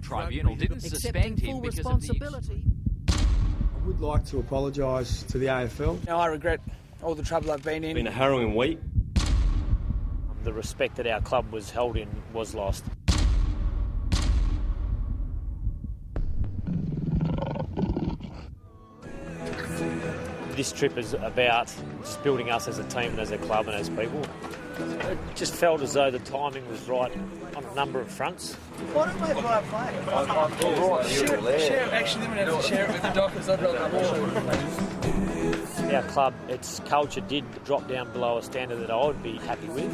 tribunal didn't suspend him because of the... I would like to apologise to the AFL. Now I regret all the trouble I've been in. It's been a harrowing week. The respect that our club was held in was lost. This trip is about just building us as a team and as a club and as people. It just felt as though the timing was right on a number of fronts. Why don't we buy a plane? Share actually, then we have to share it with the Dockers. I'd rather Our club, its culture did drop down below a standard that I would be happy with.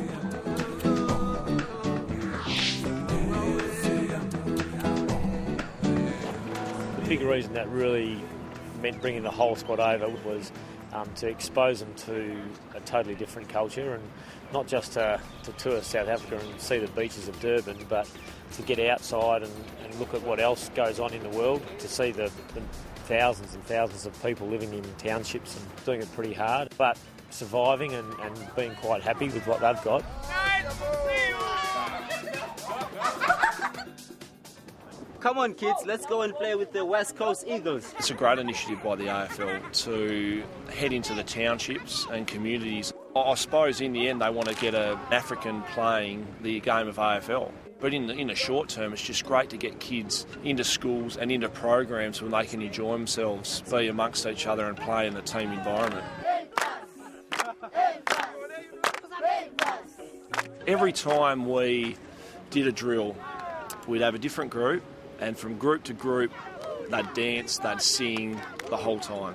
The big reason that really meant bringing the whole squad over was to expose them to a totally different culture, and not just to tour South Africa and see the beaches of Durban, but to get outside and look at what else goes on in the world, to see the thousands and thousands of people living in townships and doing it pretty hard, but surviving and being quite happy with what they've got. Come on, kids, let's go and play with the West Coast Eagles. It's a great initiative by the AFL to head into the townships and communities. I suppose in the end they want to get an African playing the game of AFL. But in the short term, it's just great to get kids into schools and into programs where they can enjoy themselves, be amongst each other and play in a team environment. Every time we did a drill, we'd have a different group, and from group to group, they'd dance, they'd sing the whole time.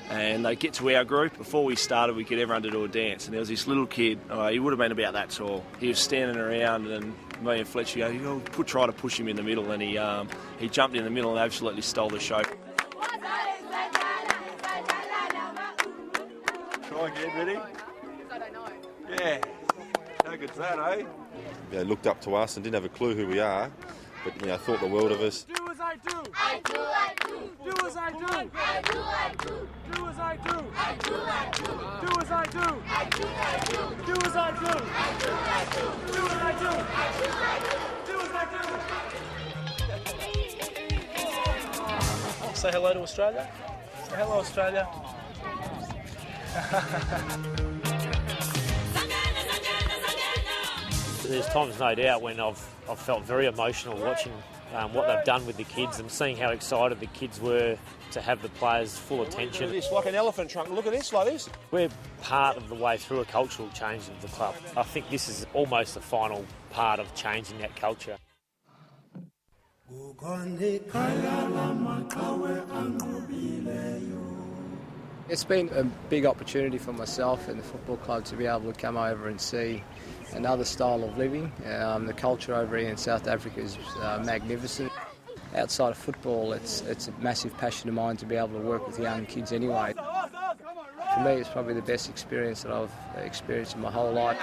And they'd get to our group. Before we started, we'd get everyone to do a dance. And there was this little kid, he would have been about that tall. He was standing around, and me and Fletcher try to push him in the middle, and he jumped in the middle and absolutely stole the show. Try again, ready? I don't know. Yeah. How good's that, eh? They looked up to us and didn't have a clue who we are, but thought the world of us. Do as I do. I do, I do. Do as I do. I do, I do. Do as I do. I do, I do. Do as I do. I do, I do. Do as I do. I do, I do. Do as I do. I do, I do. Do as I do. Say hello to Australia. Say hello, Australia. There's times, no doubt, when I've felt very emotional watching what they've done with the kids and seeing how excited the kids were to have the players' full attention. It's like an elephant trunk. Look at this, like this. We're part of the way through a cultural change of the club. I think this is almost the final part of changing that culture. It's been a big opportunity for myself and the football club to be able to come over and see another style of living. The culture over here in South Africa is magnificent. Outside of football, it's a massive passion of mine to be able to work with young kids anyway. For me, it's probably the best experience that I've experienced in my whole life.